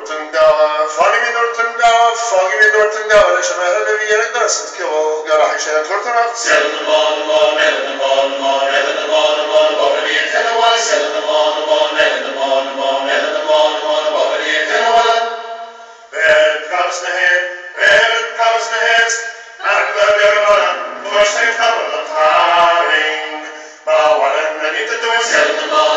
Dortungava, Fanimi Dortungava, Fogimi Dortungava, Leshamara de Vienna Nurses, Kill, Garahisha, Tortanov. Sell the ball, never the ball, never the ball, Bobby, and the wall, sell the ball, never the ball, never the ball, Bobby, and the wall. Where comes the head, and the German, push the couple of time. But what I need to do is sell the ball.